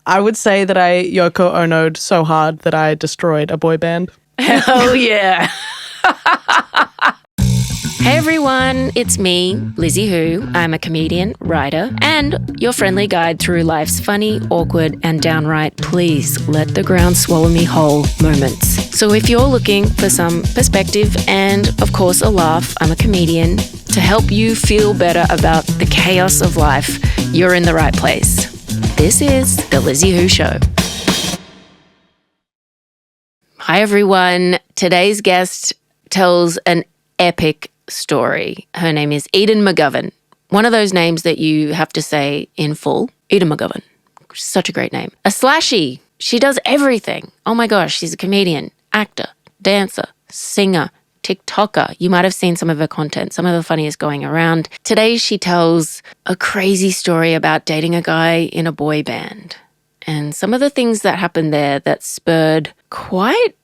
I would say that I Yoko Ono'd so hard that I destroyed a boy band. Hell yeah. Hey everyone, it's me, Lizzy Hoo. I'm a comedian, writer, and your friendly guide through life's funny, awkward, and downright please let the ground swallow me whole moments. So if you're looking for some perspective and, of course, a laugh, I'm a comedian. To help you feel better about the chaos of life, you're in the right place. This is The Lizzy Hoo Show. Hi everyone. Today's guest tells an epic story. Her name is Edan Mcgovern. One of those names that you have to say in full. Edan Mcgovern. Such a great name. A slashie. She does everything. Oh my gosh, she's a comedian, actor, dancer, singer, TikToker. You might have seen some of her content, some of the funniest going around. Today she tells a crazy story about dating a guy in a boy band and some of the things that happened there that spurred quite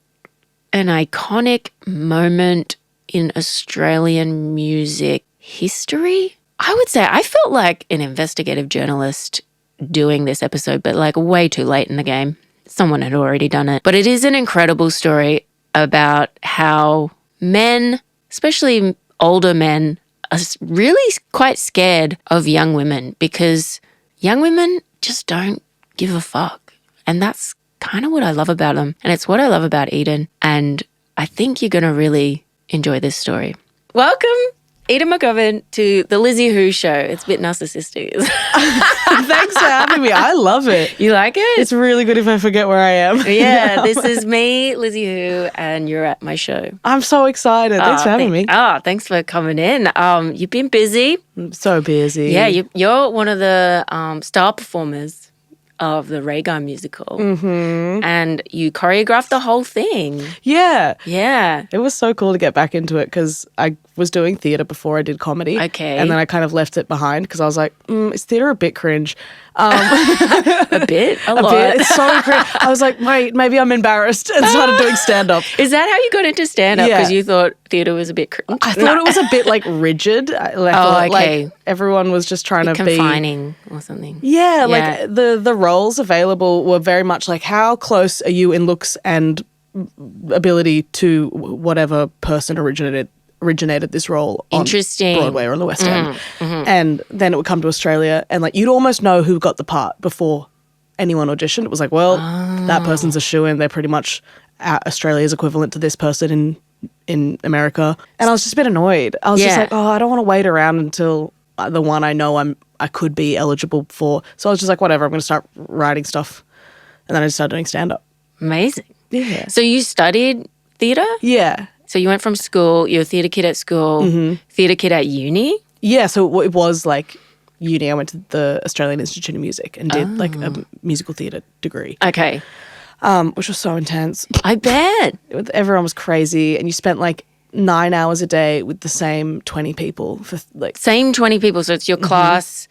an iconic moment in Australian music history. I would say I felt like an investigative journalist doing this episode, but like way too late in the game. Someone had already done it. But it is an incredible story about how men, especially older men, are really quite scared of young women because young women just don't give a fuck. And that's kind of what I love about them. And it's what I love about Edan. And I think you're going to really enjoy this story. Welcome, Edan Mcgovern, to The Lizzy Hoo Show. It's a bit narcissistic. Thanks for having me. I love it. You like it? It's really good if I forget where I am. Yeah, this is me, Lizzy Hoo, and you're at my show. I'm so excited. Thanks for having me. Thanks for coming in. You've been busy. I'm so busy. Yeah, you're one of the star performers of the Ray Guy musical. Mm-hmm. And you choreographed the whole thing. Yeah. Yeah. It was so cool to get back into it because I was doing theatre before I did comedy. Okay. And then I kind of left it behind because I was like, is theatre a bit cringe? A bit? A lot? Bit. It's so cringe. I was like, wait, maybe I'm embarrassed and started doing stand-up. Is that how you got into stand-up? Yeah. Because you thought theatre was a bit cringe? I thought it was a bit like rigid. I thought okay. like everyone was just trying to be confining or something. Yeah, like the roles available were very much like how close are you in looks and ability to whatever person originated this role on Broadway or on the West End. Mm-hmm. And then it would come to Australia and like you'd almost know who got the part before anyone auditioned. It was like, well, that person's a shoo-in. They're pretty much Australia's equivalent to this person in America. And I was just a bit annoyed. I was just like, I don't want to wait around until the one I know I could be eligible for. So I was just like, whatever, I'm going to start writing stuff. And then I just started doing stand-up. Amazing. Yeah. So you studied theatre? Yeah. So you went from school, you're a theatre kid at school, theatre kid at uni? Yeah, so it was like uni. I went to the Australian Institute of Music and did like a musical theatre degree. Okay. Which was so intense. I bet. Everyone was crazy and you spent like 9 hours a day with the same 20 people for like... Same 20 people, so it's your class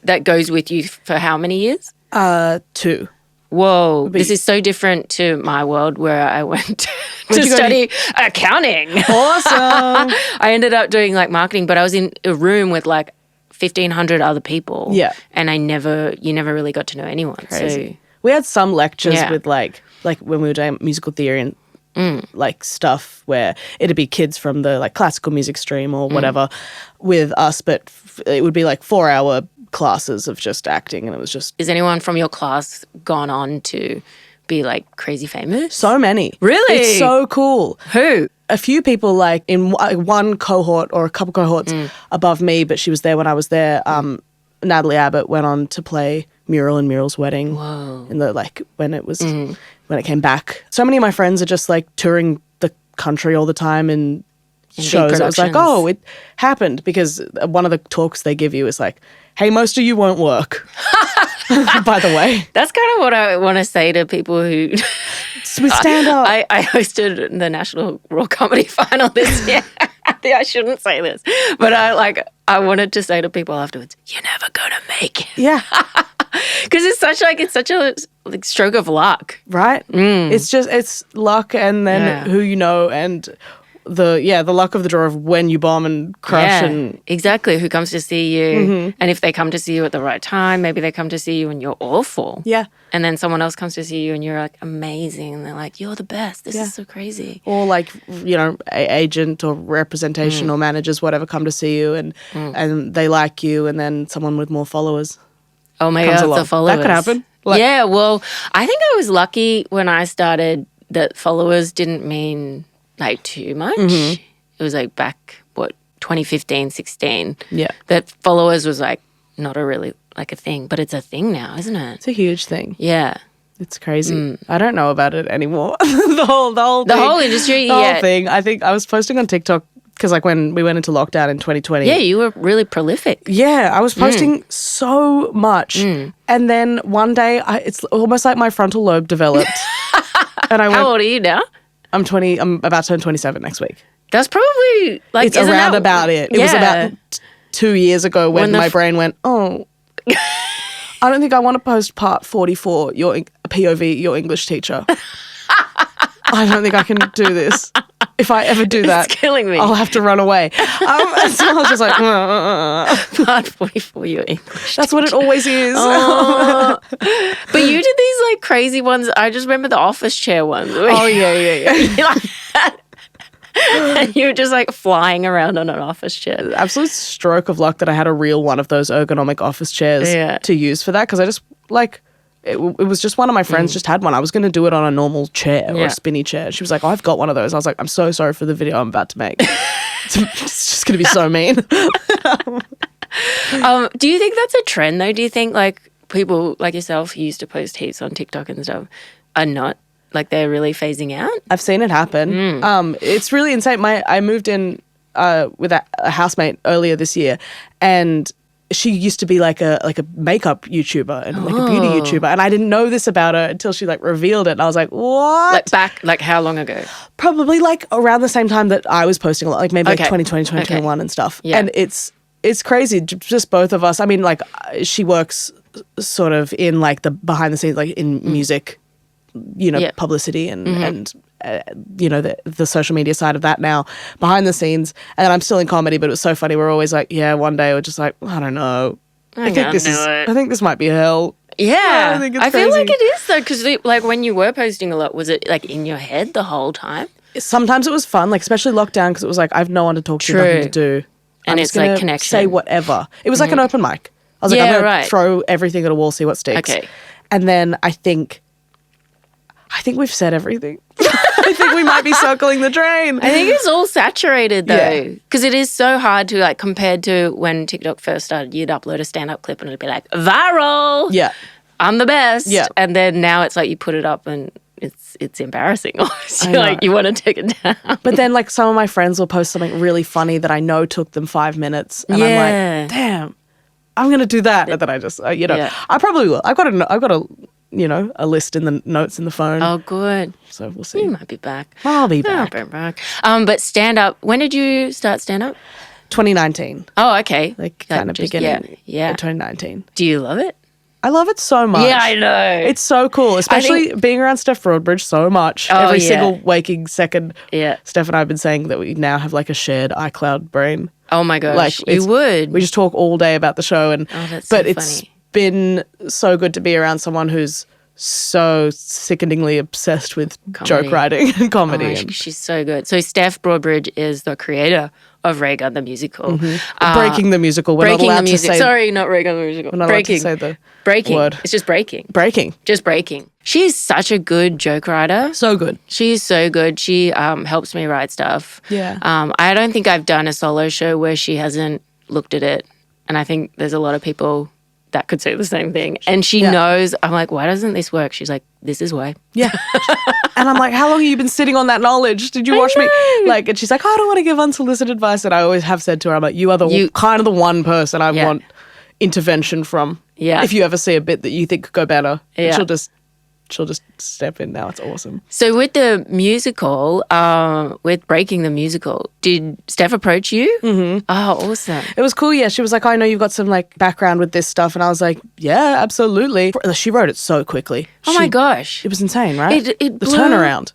that goes with you for how many years? 2. Whoa, this is so different to my world where I went to study accounting. Awesome. I ended up doing like marketing, but I was in a room with like 1,500 other people. Yeah. And you never really got to know anyone. Crazy. So we had some lectures with like when we were doing musical theory and like stuff where it'd be kids from the like classical music stream or whatever with us, but it would be like 4-hour classes of just acting and it was just... Is anyone from your class gone on to be like crazy famous? So many. Really? It's so cool. Who? A few people like in one cohort or a couple cohorts above me, but she was there when I was there. Natalie Abbott went on to play Muriel in Muriel's Wedding. Whoa. In the like when it came back. So many of my friends are just like touring the country all the time and shows. I was like, oh, it happened because one of the talks they give you is like, hey, most of you won't work. By the way. That's kind of what I want to say to people who... We stand up. I hosted the National Raw Comedy Final this year. I shouldn't say this, but I wanted to say to people afterwards, you're never going to make it. Yeah. Because it's such a like, stroke of luck. Right? It's luck and then who you know and the luck of the draw of when you bomb and crush and exactly who comes to see you, and if they come to see you at the right time, maybe they come to see you and you're awful. Yeah. And then someone else comes to see you and you're like amazing, and they're like, you're the best. This is so crazy. Or like, agent or representation or managers, whatever, come to see you and they like you, and then someone with more followers. Oh my God, the followers. That could happen. Yeah, well, I think I was lucky when I started that followers didn't mean like too much. It was like back, 2015, 16. Yeah. That followers was like not a really like a thing, but it's a thing now, isn't it? It's a huge thing. Yeah. It's crazy. I don't know about it anymore. the whole industry. The whole thing. I think I was posting on TikTok because like when we went into lockdown in 2020. Yeah, you were really prolific. Yeah, I was posting so much. And then one day, it's almost like my frontal lobe developed. And I went, how old are you now? I'm 20. I'm about to turn 27 next week. That's probably like, it's around about it. It was about 2 years ago when my brain went, oh, I don't think I want to post part 44, your POV, your English teacher. I don't think I can do this. If I ever do that, it's killing me. I'll have to run away. So I was just like, part 44, your English. That's what it always is. Oh. But you did these like crazy ones. I just remember the office chair ones. Oh, yeah. And you were just like flying around on an office chair. Absolute stroke of luck that I had a real one of those ergonomic office chairs to use for that, because I just like it was just one of my friends just had one. I was going to do it on a normal chair or a spinny chair. She was like, oh, I've got one of those. I was like, I'm so sorry for the video I'm about to make. It's just going to be so mean. Do you think that's a trend though? Do you think like people like yourself who used to post heaps on TikTok and stuff are not? Like they're really phasing out? I've seen it happen. It's really insane. I moved in with a housemate earlier this year, and she used to be like a makeup YouTuber and like a beauty YouTuber, and I didn't know this about her until she like revealed it, and I was like, what? Like how long ago? Probably like around the same time that I was posting a lot, like maybe like 2020, 2021 and stuff. Yeah. And it's crazy, just both of us. I mean, like she works sort of in like the behind the scenes, like in music, publicity and the social media side of that now, behind the scenes. And I'm still in comedy, but it was so funny. We're always like, one day we're just like, I don't know. I think this might be hell. Yeah. I feel like it is though, because like when you were posting a lot, was it like in your head the whole time? Sometimes it was fun, like especially lockdown, because it was like I have no one to talk to, nothing to do. And it's like connection. Say whatever. It was like an open mic. I was like, I'm going to throw everything at a wall, see what sticks. Okay. And then I think we've said everything. I think we might be circling the drain. I think it's all saturated though, because it is so hard to like, compared to when TikTok first started, you'd upload a stand-up clip and it'd be like, viral. Yeah. I'm the best. Yeah. And then now it's like you put it up and it's embarrassing. Like you want to take it down. But then like some of my friends will post something really funny that I know took them 5 minutes, and I'm like, damn, I'm going to do that. And then I just, I probably will. I've got a list in the notes in the phone. Oh, good. So we'll see. You might be back. I'll be back. But stand-up, when did you start stand-up? 2019. Oh, okay. Like kind of beginning. Yeah. 2019. Do you love it? I love it so much. Yeah, I know. It's so cool, especially being around Steph Broadbridge so much. Every single waking second. Yeah. Steph and I have been saying that we now have like a shared iCloud brain. Oh my gosh, like, you would. We just talk all day about the show, that's so funny. It's been so good to be around someone who's so sickeningly obsessed with joke writing and comedy. She's so good. So Steph Broadbridge is the creator of Rhaegar the musical. Breaking the musical. We're breaking not allowed the music. To say, sorry, not Rhaegar the musical. We're not breaking. allowed to say the breaking. word. It's just breaking. Breaking. Just breaking. She's such a good joke writer. So good. She's so good. She helps me write stuff. Yeah. I don't think I've done a solo show where she hasn't looked at it. And I think there's a lot of people that could say the same thing. And she knows, I'm like, why doesn't this work? She's like, this is why. Yeah. And I'm like, how long have you been sitting on that knowledge? Did you watch me? Like, and she's like, oh, I don't want to give unsolicited advice. And I always have said to her, I'm like, you are the kind of the one person I want intervention from. Yeah. If you ever see a bit that you think could go better, she'll just step in now. It's awesome. So with the musical, with Breaking the Musical, did Steph approach you? Mm-hmm. Oh, awesome. It was cool, yeah. She was like, I know you've got some like background with this stuff. And I was like, yeah, absolutely. She wrote it so quickly. Oh my gosh. It was insane, right? It the turnaround.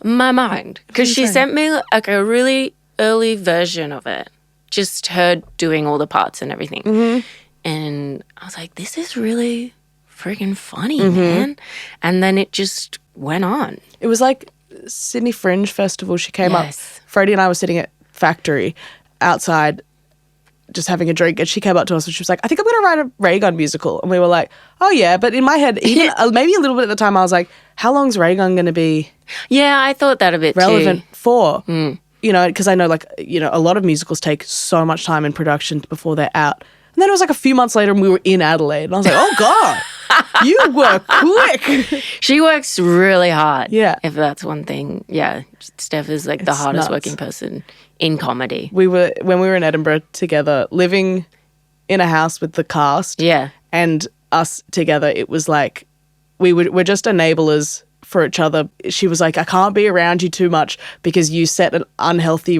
my mind. Because she sent me like a really early version of it. Just her doing all the parts and everything. Mm-hmm. And I was like, this is really freaking funny, man. And then it just went on. It was like Sydney Fringe Festival. She came up. Freddie and I were sitting at Factory outside just having a drink, and she came up to us and she was like, I think I'm going to write a Ray Gun musical. And we were like, oh yeah. But in my head, even maybe a little bit at the time, I was like, how long's Ray Gun going to be I thought that a bit relevant for? You know, because I know like, you know, a lot of musicals take so much time in production before they're out. And then it was like a few months later and we were in Adelaide. And I was like, oh God, you were quick. She works really hard. Yeah. If that's one thing. Yeah. Steph is like the hardest working person in comedy. When we were in Edinburgh together, living in a house with the cast. Yeah. And us together, it was like, we're just enablers for each other. She was like, I can't be around you too much because you set an unhealthy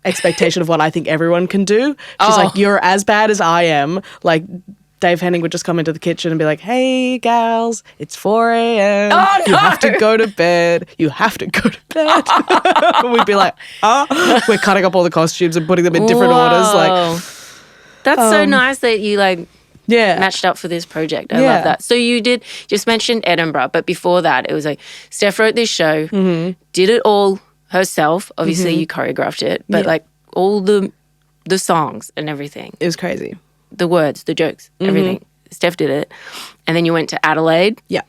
expectation of what I think everyone can do. She's like, you're as bad as I am. Like, Dave Henning would just come into the kitchen and be like, hey, gals, it's 4 a.m. Oh, no. You have to go to bed. You have to go to bed. We'd be like, we're cutting up all the costumes and putting them in different orders. Like, that's so nice that you matched up for this project. I love that. So you just mentioned Edinburgh, but before that, it was like Steph wrote this show, did it all herself. Obviously, you choreographed it, but like all the songs and everything. It was crazy. The words, the jokes, everything. Steph did it. And then you went to Adelaide. Yeah.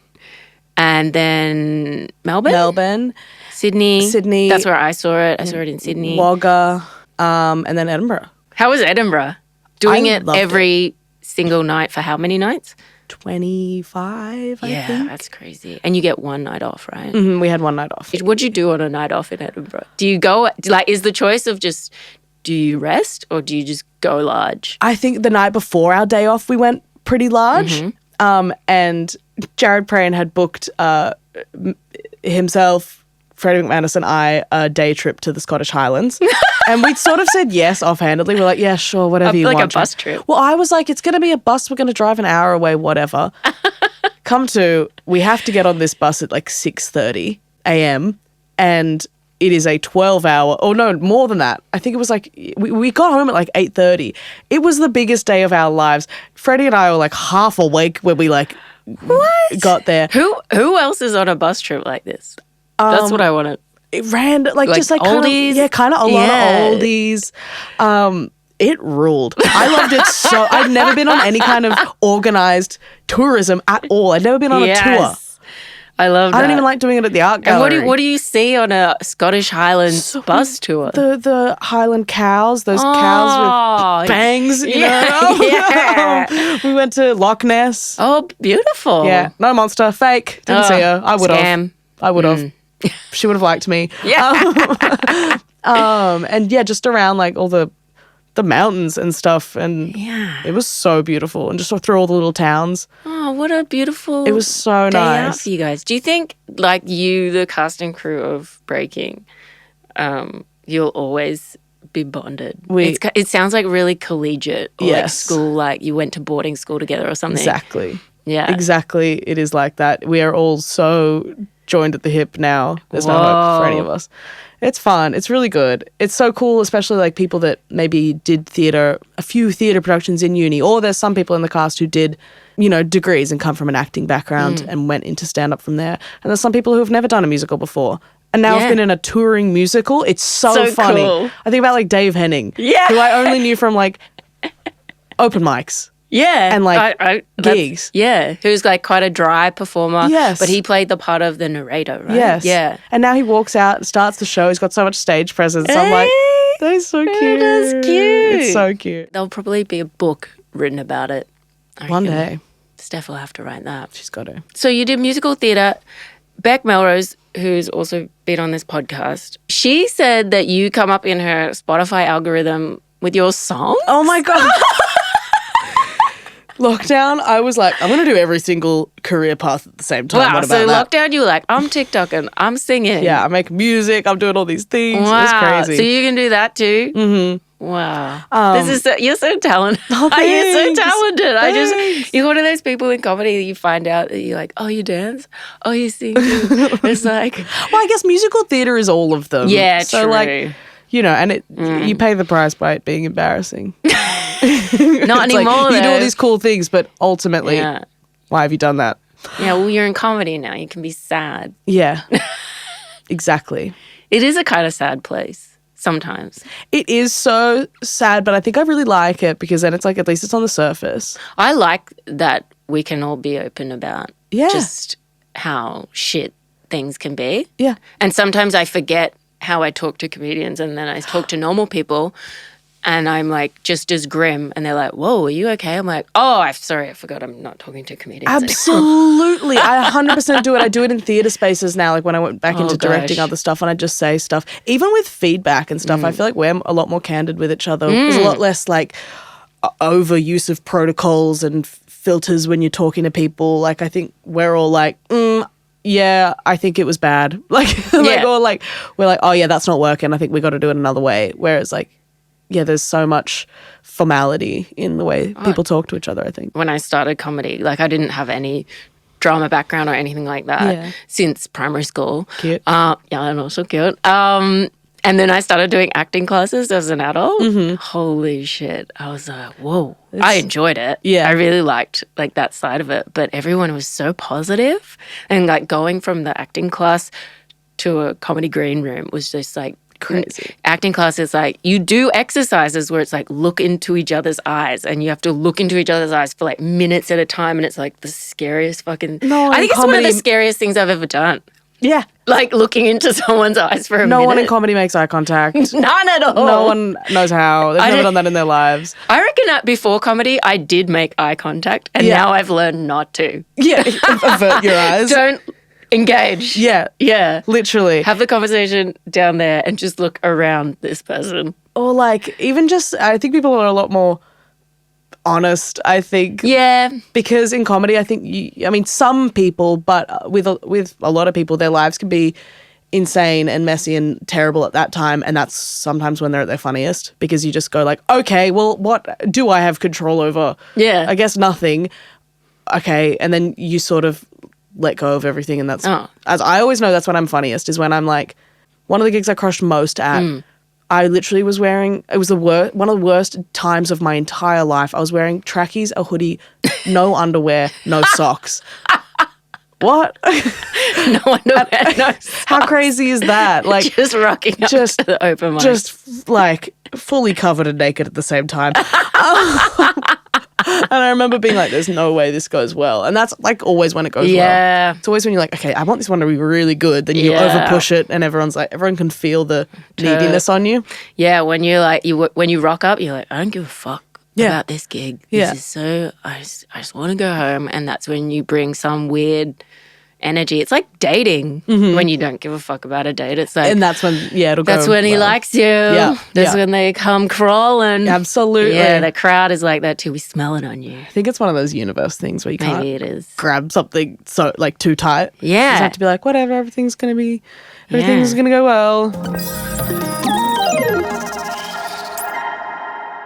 And then Melbourne. Sydney. That's where I saw it. I saw it in Sydney. Wagga. And then Edinburgh. How was Edinburgh? Doing it every single night for how many nights? 25, I think. Yeah, that's crazy. And you get one night off, right? Mm-hmm, we had one night off. What'd you do on a night off in Edinburgh? Do you go, is the choice of just, do you rest or do you just go large? I think the night before our day off, we went pretty large. And Jared Prain had booked himself, Freddie McManus and I, a day trip to the Scottish Highlands. And we sort of said yes offhandedly. We're like, yeah, sure, whatever you want. Like a bus trip. Well, I was like, it's going to be a bus. We're going to drive an hour away, whatever. We have to get on this bus at like 6:30 a.m. And it is a 12-hour, or no, more than that. I think it was like, we got home at like 8:30. It was the biggest day of our lives. Freddie and I were like half awake when we got there. Who else is on a bus trip like this? That's what I want to. It ran just like oldies. Kind of a lot of oldies. It ruled. I loved it so. I'd never been on any kind of organized tourism at all. I'd never been on a tour. I love that. I don't even like doing it at the art gallery. And what do you see on a Scottish Highlands bus tour? The Highland cows, those cows with bangs, you know? Yeah. We went to Loch Ness. Oh, beautiful. Yeah, no monster, fake. Didn't see her. I would have. I would have. She would have liked me. Yeah. And yeah, just around like all the mountains and stuff, and it was so beautiful, and just through all the little towns. Oh, what a beautiful! It was so day nice out for you guys. Do you think, like you, the cast and crew of Breaking, you'll always be bonded? It sounds like really collegiate, or like school, like you went to boarding school together or something. Exactly. Yeah. Exactly. It is like that. We are all so joined at the hip now. There's no hope for any of us. It's fun. It's really good. It's so cool, especially like people that maybe did theatre, a few theatre productions in uni, or there's some people in the cast who did, degrees and come from an acting background and went into stand-up from there. And there's some people who have never done a musical before and now have been in a touring musical. It's so funny. Cool. I think about like Dave Henning, who I only knew from like open mics. Yeah. And gigs. Yeah. Who's like quite a dry performer. Yes. But he played the part of the narrator, right? Yes. Yeah. And now he walks out and starts the show. He's got so much stage presence. I'm like, that is so cute. That's cute. It's so cute. There'll probably be a book written about it. One day. Steph will have to write that. She's got to. So you did musical theatre. Beck Melrose, who's also been on this podcast, she said that you come up in her Spotify algorithm with your song. Oh my God. Lockdown, I was like, I'm going to do every single career path at the same time. Wow, what so about lockdown, you were like, I'm TikToking, I'm singing. Yeah, I make music, I'm doing all these things. Wow. It's crazy. So you can do that too? Mm-hmm. Wow. You're so talented. Oh, You're so talented. Thanks. You're one of those people in comedy that you find out that you're like, oh, you dance? Oh, you sing? It's like... Well, I guess musical theatre is all of them. Yeah, so true. like, you know, and you pay the price by it being embarrassing. Not anymore, like, you do all though. these cool things, but ultimately, why have you done that? Yeah, well, you're in comedy now. You can be sad. Yeah, exactly. It is a kind of sad place. Sometimes. It is so sad, but I think I really like it because then it's like at least it's on the surface. I like that we can all be open about just how shit things can be. Yeah. And sometimes I forget how I talk to comedians and then I talk to normal people and I'm like just as grim and they're like, whoa, are you okay? I'm like, oh, I'm sorry, I forgot I'm not talking to comedians Absolutely. I 100% do it. I do it in theatre spaces now, like when I went back into directing other stuff and I just say stuff. Even with feedback and stuff, I feel like we're a lot more candid with each other. There's a lot less like overuse of protocols and filters when you're talking to people. Like I think we're all like, yeah, I think it was bad. Or like we're like, oh yeah, that's not working. I think we got to do it another way. Whereas like, yeah, there's so much formality in the way people talk to each other, I think. When I started comedy, like I didn't have any drama background or anything like that since primary school. Cute. Yeah, and also cute. And then I started doing acting classes as an adult. Mm-hmm. Holy shit. I was like, whoa. I enjoyed it. Yeah. I really liked like that side of it. But everyone was so positive. And like going from the acting class to a comedy green room was just like, crazy. Acting class is like you do exercises where it's like look into each other's eyes and you have to look into each other's eyes for like minutes at a time and it's like the scariest fucking I think it's one of the scariest things I've ever done. Yeah. Like looking into someone's eyes for a minute. No one in comedy makes eye contact. None at all. No one knows how. They've never done that in their lives. I reckon that before comedy I did make eye contact and now I've learned not to. Yeah. Avert your eyes. Don't engage. Yeah. Yeah. Literally. Have the conversation down there and just look around this person. Or like even just, I think people are a lot more honest, I think. Yeah. Because in comedy, I think, some people, but with a lot of people, their lives can be insane and messy and terrible at that time. And that's sometimes when they're at their funniest because you just go like, okay, well, what do I have control over? Yeah. I guess nothing. Okay. And then you sort of let go of everything, and that's as I always know that's when I'm funniest is when I'm like one of the gigs I crushed most at I literally was wearing it was one of the worst times of my entire life. I was wearing trackies, a hoodie, no underwear, no socks. What? No underwear, no socks. How crazy is that? Like just rocking up to the open mic. Just like fully covered and naked at the same time. And I remember being like, there's no way this goes well. And that's like always when it goes well. It's always when you're like, okay, I want this one to be really good. Then you overpush it and everyone can feel the neediness on you. Yeah, when you're like, when you rock up, you're like, I don't give a fuck about this gig. This is so, I just want to go home. And that's when you bring some weird energy. It's like dating when you don't give a fuck about a date. It's like, and that's when, it'll go. That's when he likes you. Yeah. That's when they come crawling. Absolutely. Yeah, the crowd is like that too. We smell it on you. I think it's one of those universe things where you can't Maybe it is. grab something so like too tight. Yeah. You just have to be like, whatever, everything's going to go well.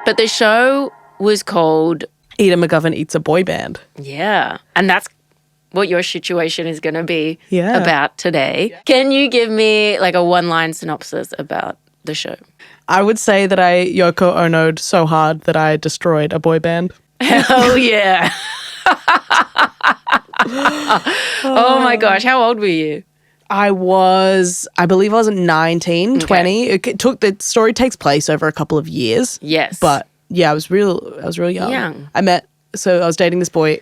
But the show was called Edan Mcgovern Eats a Boy Band. Yeah. And that's what your situation is going to be about today. Can you give me like a one-line synopsis about the show? I would say that I Yoko Ono'd so hard that I destroyed a boy band. Hell yeah. Oh my gosh. How old were you? I believe I was 19, 20. The story takes place over a couple of years. Yes. But yeah, I was real young. So I was dating this boy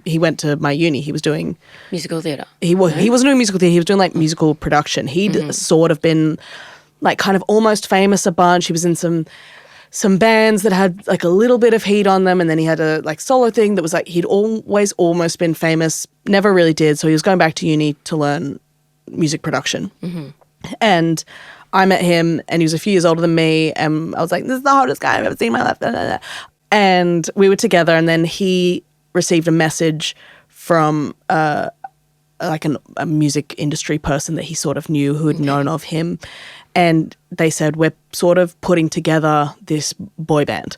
he went to my uni. He was doing musical theatre. He wasn't doing musical theatre. He was doing like musical production. He'd sort of been like kind of almost famous a bunch. He was in some bands that had like a little bit of heat on them, and then he had a like solo thing that was like he'd always almost been famous, never really did. So he was going back to uni to learn music production. And I met him, and he was a few years older than me, and I was like, this is the hottest guy I've ever seen in my life. And we were together, and then he received a message from a music industry person that he sort of knew who had known of him. And they said, we're sort of putting together this boy band,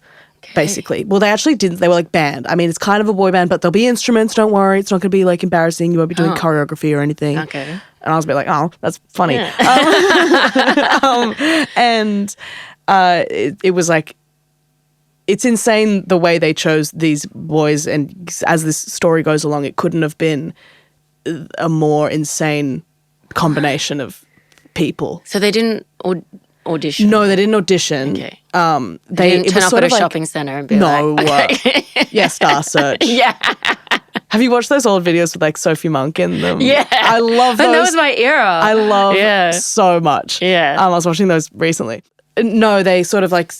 basically. Well, they actually didn't. They were like, band. I mean, it's kind of a boy band, but there'll be instruments. Don't worry. It's not going to be like embarrassing. You won't be doing choreography or anything. Okay. And I was a bit like, oh, that's funny. Yeah. It was like, it's insane the way they chose these boys. And as this story goes along, it couldn't have been a more insane combination of people. So they didn't audition? No, they didn't audition. Okay. They didn't turn up at a shopping centre and be like, okay. Yeah, Star Search. Yeah. Have you watched those old videos with like Sophie Monk in them? Yeah. I love those. And that was my era. I love so much. Yeah. I was watching those recently. No, they sort of like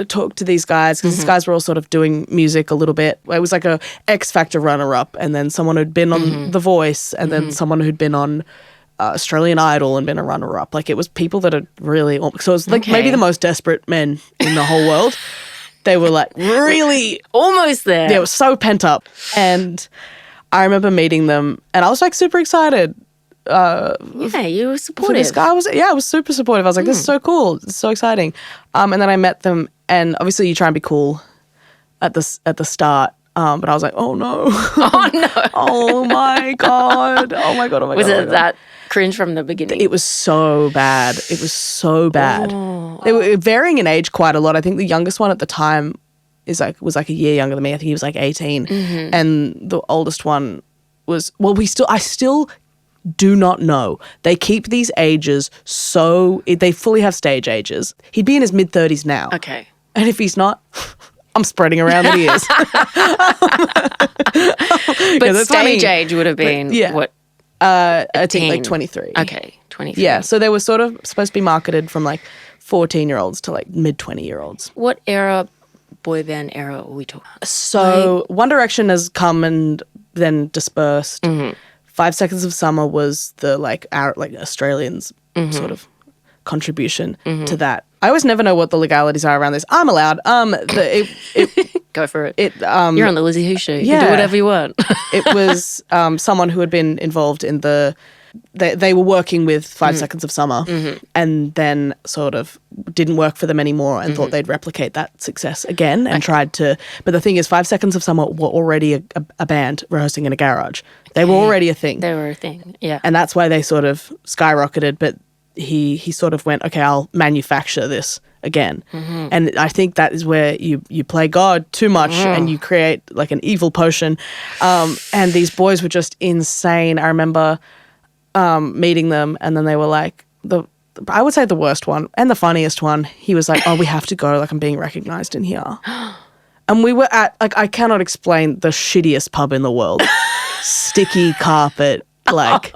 talked to these guys because these guys were all sort of doing music a little bit. It was like a X Factor runner-up, and then someone who'd been on The Voice, and then someone who'd been on Australian Idol and been a runner-up. Like, it was people that had really... So it was like maybe the most desperate men in the whole world. They were like really... Almost there. Yeah, it was so pent up. And I remember meeting them, and I was like super excited. Yeah, you were supportive. This guy I was super supportive. I was like, this is so cool. It's so exciting. And then I met them, and obviously you try and be cool at the start. But I was like, oh no. Oh no. Oh my God. Oh my God. Oh my God. Was it that cringe from the beginning? It was so bad. It was so bad. Oh. They were varying in age quite a lot. I think the youngest one at the time was like a year younger than me. I think he was like 18. And the oldest one was, I still do not know. They keep these ages they fully have stage ages. He'd be in his mid-30s now. Okay. And if he's not, I'm spreading around that he is. But stage age would have been what? I think like 23. Okay, 23. Yeah, so they were sort of supposed to be marketed from like 14-year-olds to like mid-20-year-olds. What boy band era are we talking about? So One Direction has come and then dispersed. 5 Seconds of Summer was the our Australians sort of contribution to that. I always never know what the legalities are around this. I'm allowed. Go for it. You're on the Lizzy Hoo Show. You can do whatever you want. It was someone who had been involved in they were working with 5 Seconds of Summer and then sort of didn't work for them anymore and thought they'd replicate that success again and tried to. But the thing is, 5 Seconds of Summer were already a band rehearsing in a garage. They were already a thing. They were a thing, yeah. And that's why they sort of skyrocketed. But he sort of went, okay, I'll manufacture this again. And I think that is where you play God too much and you create like an evil potion. And these boys were just insane. I remember meeting them, and then they were like, I would say the worst one and the funniest one. He was like, oh, we have to go. Like, I'm being recognized in here. And we were at, like, I cannot explain the shittiest pub in the world. Sticky carpet, like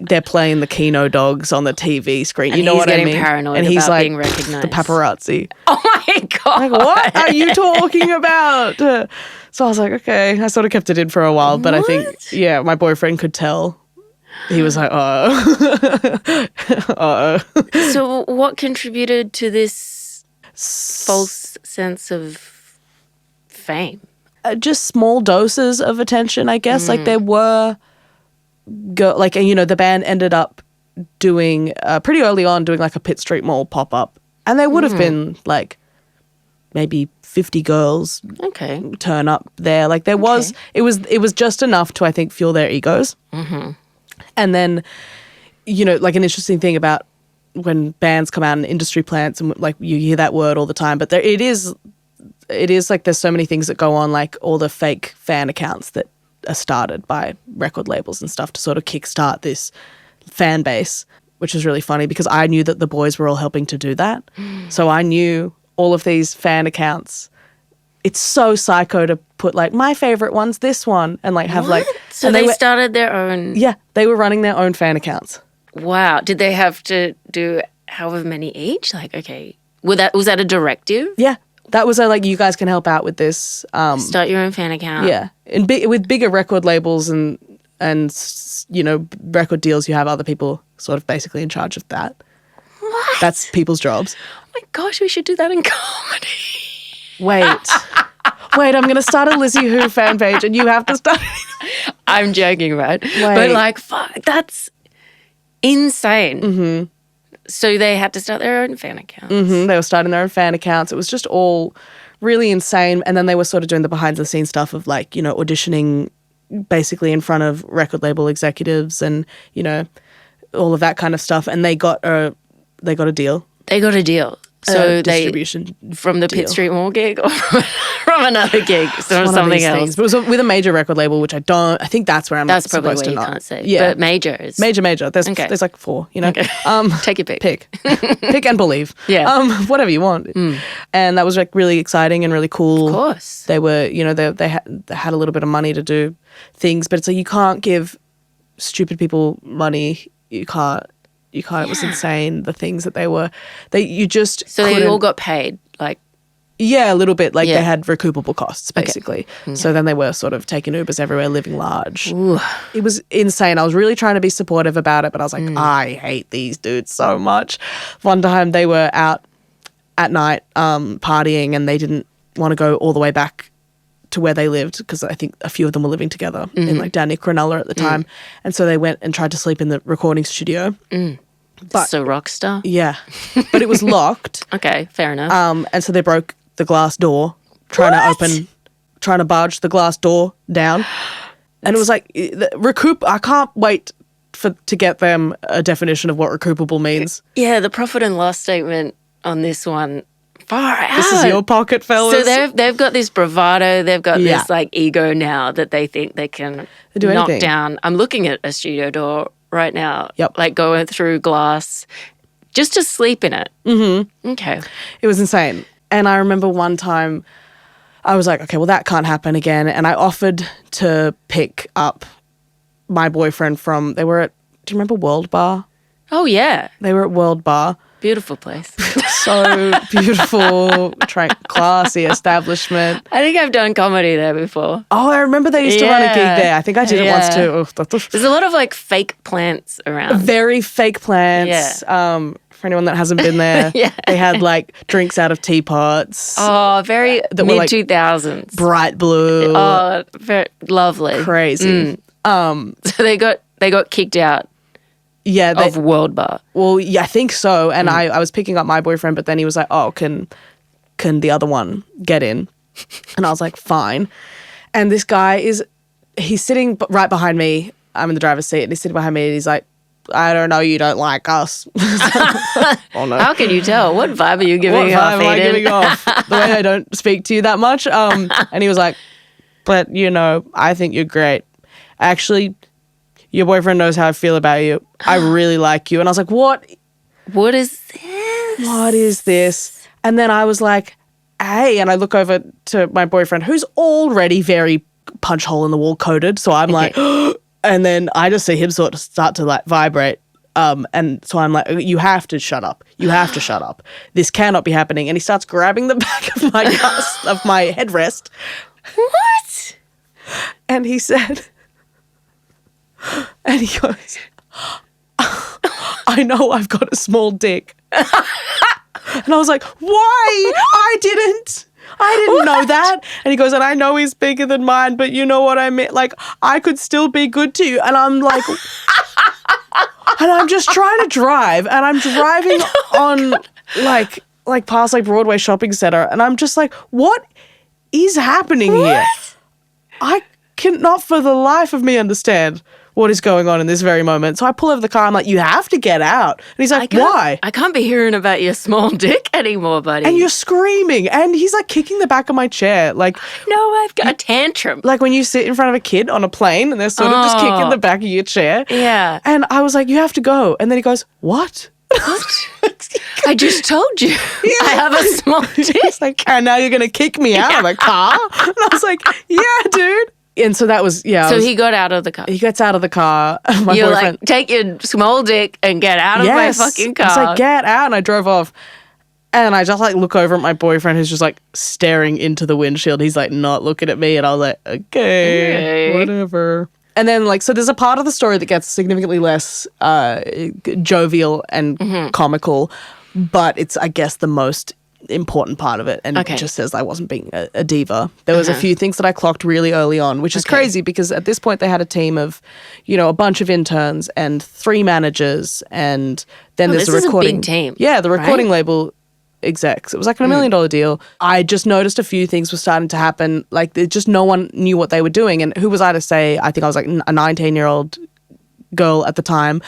they're playing the Keno Dogs on the TV screen. You know what I mean? And he's getting paranoid and he's about like, being recognized. The paparazzi. Oh my God. Like, what are you talking about? So I was like, okay. I sort of kept it in for a while, but I think, my boyfriend could tell. He was like, So what contributed to this false sense of fame? Just small doses of attention, I guess. Like, there were, the band ended up doing, pretty early on, doing like a Pitt Street Mall pop-up. And there would have been like maybe 50 girls turn up there. Like, there was, it was just enough to, I think, fuel their egos. And then, like, an interesting thing about when bands come out in industry plants, and like you hear that word all the time, but it is like there's so many things that go on, like all the fake fan accounts that are started by record labels and stuff to sort of kickstart this fan base, which is really funny because I knew that the boys were all helping to do that. So I knew all of these fan accounts. It's so psycho to put like, my favorite one's this one, and like have like. So they started their own. Yeah, they were running their own fan accounts. Wow. Did they have to do however many each? Like, okay. Was that a directive? Yeah. That was like, you guys can help out with this. Start your own fan account. Yeah. And with bigger record labels and record deals, you have other people sort of basically in charge of that. What? That's people's jobs. Oh my gosh, we should do that in comedy. Wait, I'm going to start a Lizzy Hoo fan page and you have to start. I'm joking, right? But like, fuck, that's insane. So they had to start their own fan accounts. They were starting their own fan accounts. It was just all really insane. And then they were sort of doing the behind-the-scenes stuff of like, you know, auditioning basically in front of record label executives and, you know, all of that kind of stuff. And they got a deal. They got a deal. So distribution from the Pitt Street Mall gig or from another gig, so something else. But it was with a major record label, which I think that's where I'm that's supposed probably to where not. You can't say. Yeah. But major. There's like 4, you know. Okay. Take your pick. Pick and believe. Yeah. Whatever you want. And that was like really exciting and really cool. Of course. They were, you know, they had a little bit of money to do things, but it's like you can't give stupid people money. You can't. It was insane, the things that So they all got paid, like... Yeah, a little bit. Like they had recoupable costs, basically. Okay. So then they were sort of taking Ubers everywhere, living large. Ooh. It was insane. I was really trying to be supportive about it, but I was like, I hate these dudes so much. One time they were out at night partying and they didn't want to go all the way back to where they lived because I think a few of them were living together in like down near Cronulla at the time. And so they went and tried to sleep in the recording studio. But, so rock star? Yeah. But it was locked. Okay, fair enough. And so they broke the glass door trying to barge the glass door down. And it was like, I can't wait to get them a definition of what recoupable means. Yeah, the profit and loss statement on this one, far out. This is your pocket, fellas. So they've got this bravado, they've got this like ego now that they think they can knock down. I'm looking at a studio door right now, like going through glass just to sleep in it. Okay. It was insane. And I remember one time I was like, okay, well, that can't happen again. And I offered to pick up my boyfriend do you remember World Bar? Oh, yeah. They were at World Bar. Beautiful place. So beautiful, classy establishment. I think I've done comedy there before. Oh, I remember they used to run a gig there. I think I did it once too. There's a lot of like fake plants around. Very fake plants. Yeah. For anyone that hasn't been there, they had like drinks out of teapots. Oh, very mid-2000s. Like bright blue. Oh, very lovely. Crazy. So they got kicked out. Yeah, of World Bar. Well, yeah, I think so. And I was picking up my boyfriend, but then he was like, "Oh, can the other one get in?" And I was like, "Fine." And this guy he's sitting right behind me. I'm in the driver's seat, and he's sitting behind me, and he's like, "I don't know, you don't like us." Oh no! How can you tell? What vibe are you giving what off? Vibe am I giving off? The way I don't speak to you that much. And he was like, "But you know, I think you're great. Actually, your boyfriend knows how I feel about you. I really like you." And I was like, what? What is this? What is this? And then I was like, hey, and I look over to my boyfriend who's already very punch hole in the wall coded. So I'm like, and then I just see him sort of start to like vibrate. And so I'm like, you have to shut up. You have to shut up. This cannot be happening. And he starts grabbing the back of my headrest. What? And he said... And he goes, I know I've got a small dick. And I was like, why? I didn't know that. And he goes, and I know he's bigger than mine, but you know what I mean? Like, I could still be good to you. And I'm like, and I'm just trying to drive, and I'm driving on like past like Broadway Shopping Center, and I'm just like, what is happening here? I cannot for the life of me understand what is going on in this very moment. So I pull over the car. I'm like, you have to get out. And he's like, why? I can't be hearing about your small dick anymore, buddy. And you're screaming. And he's like kicking the back of my chair. Like, no, I've got a tantrum. Like when you sit in front of a kid on a plane and they're sort of just kicking the back of your chair. Yeah. And I was like, you have to go. And then he goes, what? I just told you. Yeah. I have a small dick. He's like, and now you're going to kick me out of the car? And I was like, yeah, dude. And so that was, So he got out of the car. He gets out of the car. My You're boyfriend, like, take your small dick and get out of my fucking car. I was like, get out. And I drove off. And I just like look over at my boyfriend who's just like staring into the windshield. He's like not looking at me. And I was like, okay, whatever. And then like, so there's a part of the story that gets significantly less jovial and comical. But it's, I guess, the most important part of it, and Okay. it just says I wasn't being a diva. There was a few things that I clocked really early on, which is crazy because at this point they had a team of, a bunch of interns and 3 managers, and then there's a recording big team. Yeah, the recording label execs. It was like a $1 million deal. I just noticed a few things were starting to happen. Like just no one knew what they were doing, and who was I to say? I think I was like a 19-year-old girl at the time.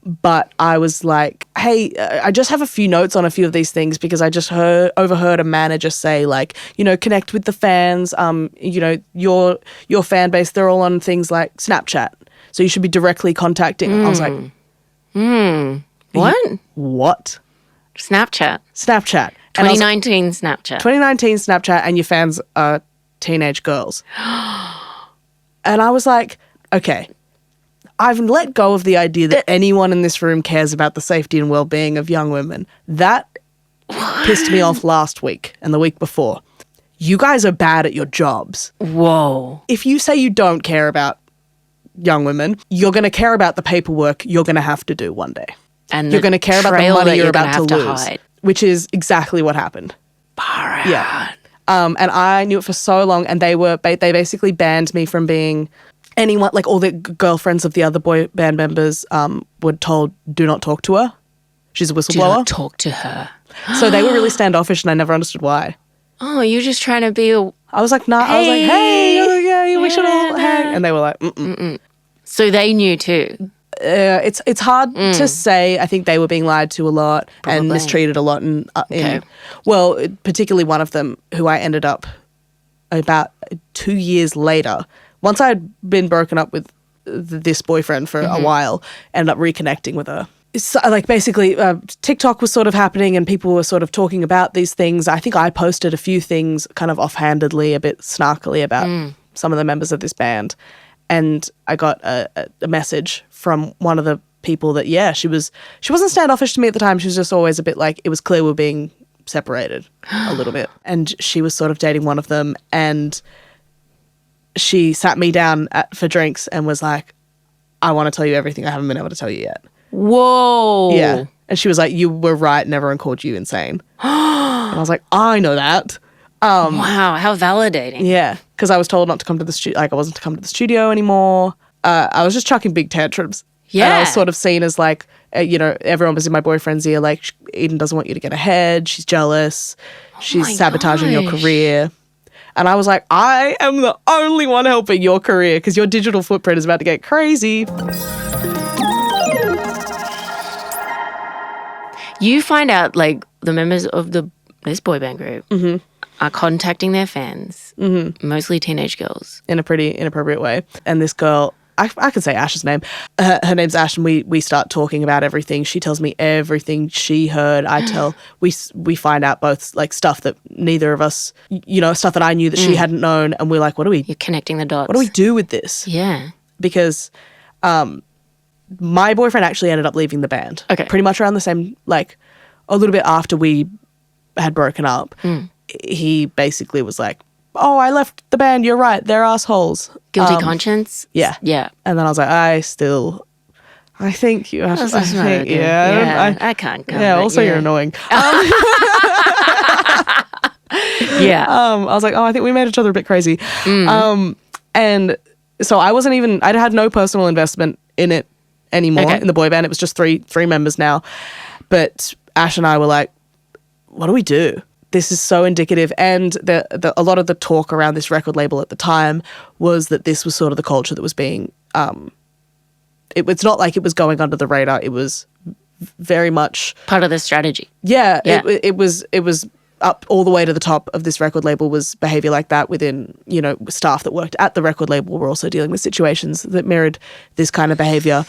But I was like, hey, I just have a few notes on a few of these things because I just overheard a manager say, like, connect with the fans. Your fan base, they're all on things like Snapchat. So you should be directly contacting. I was like, What? What? Snapchat. 2019 Snapchat. 2019 Snapchat, and your fans are teenage girls. And I was like, okay. I've let go of the idea that anyone in this room cares about the safety and well-being of young women. That pissed me off last week and the week before. You guys are bad at your jobs. Whoa. If you say you don't care about young women, you're going to care about the paperwork you're going to have to do one day. And you're going to care about the money you're about to lose, hide. which is exactly what happened. Yeah. And I knew it for so long, and they basically banned me from being anyone, like all the girlfriends of the other boy band members were told, do not talk to her. She's a whistleblower. Do not talk to her. So they were really standoffish, and I never understood why. Oh, you're just trying to be I was like, nah. I was like, hey, we should all hang. And they were like, mm-mm. So they knew too. It's hard to say. I think they were being lied to a lot and mistreated a lot. And particularly one of them who I ended up about 2 years later. Once I'd been broken up with this boyfriend for a while, ended up reconnecting with her. So, like, basically, TikTok was sort of happening and people were sort of talking about these things. I think I posted a few things kind of offhandedly, a bit snarkily about some of the members of this band. And I got a message from one of the people that, she wasn't standoffish to me at the time. She was just always a bit like, it was clear we were being separated a little bit. And she was sort of dating one of them, and she sat me down for drinks and was like, I want to tell you everything I haven't been able to tell you yet. Whoa. Yeah. And she was like, you were right and everyone called you insane. And I was like, I know that. Wow, how validating. Yeah. Because I was told not to come to the studio. Like, I wasn't to come to the studio anymore. I was just chucking big tantrums. Yeah. And I was sort of seen as like, everyone was in my boyfriend's ear, like, Eden doesn't want you to get ahead. She's jealous. She's sabotaging your career. And I was like, I am the only one helping your career because your digital footprint is about to get crazy. You find out, like, the members of this boy band group are contacting their fans, mostly teenage girls. In a pretty inappropriate way. And this girl, I can say Ash's name. Her name's Ash, and we start talking about everything. She tells me everything she heard. We find out both, like, stuff that neither of us, stuff that I knew that she hadn't known. And we're like, You're connecting the dots. What do we do with this? Yeah. Because my boyfriend actually ended up leaving the band. Okay. Pretty much around the same, like, a little bit after we had broken up. He basically was like, oh, I left the band. You're right. They're assholes. Guilty conscience? Yeah. Yeah. And then I was like, I think you have to. I can't come. Yeah, also you're annoying. Yeah. I was like, I think we made each other a bit crazy. And so I had no personal investment in it anymore, in the boy band. It was just three members now. But Ash and I were like, what do we do? This is so indicative. And a lot of the talk around this record label at the time was that this was sort of the culture that was being, it's not like it was going under the radar. It was very much part of the strategy. Yeah. It was up all the way to the top of this record label was behaviour like that within, staff that worked at the record label were also dealing with situations that mirrored this kind of behaviour.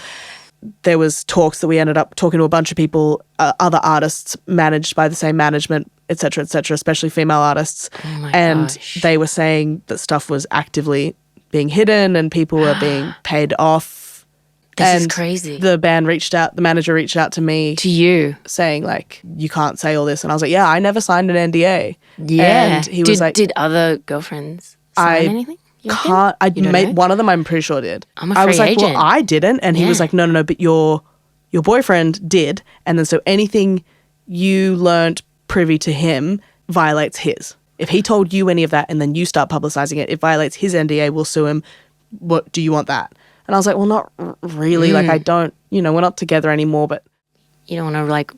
There was talks that we ended up talking to a bunch of people, other artists managed by the same management, et cetera, especially female artists. Oh my gosh. They were saying that stuff was actively being hidden and people were being paid off. This is crazy. The manager reached out to me. To you. Saying, like, you can't say all this. And I was like, yeah, I never signed an NDA. Yeah. And he was like... Did other girlfriends sign anything? One of them I'm pretty sure did. I'm a free agent. I was like, well, I didn't. And he was like, no, but your boyfriend did. And then so anything you learned privy to him, violates his. If he told you any of that and then you start publicizing it, it violates his NDA. We'll sue him. What do you want that? And I was like, well, not really. Like, I don't, we're not together anymore, but. You don't want to, like,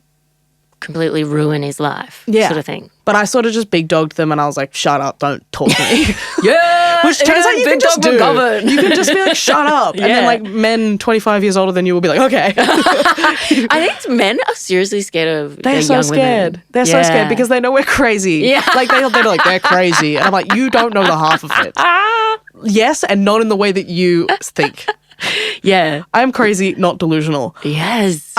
completely ruin his life, sort of thing. But I sort of just big dogged them and I was like, shut up, don't talk to me. Which turns out you can just do. You can just be like, shut up. And then like men 25 years older than you will be like, okay. I think men are seriously scared of They're so young scared. Women. They're so scared because they know we're crazy. Yeah. Like they're like, they're crazy. And I'm like, you don't know the half of it. Yes, and not in the way that you think. Yeah. I'm crazy, not delusional. Yes.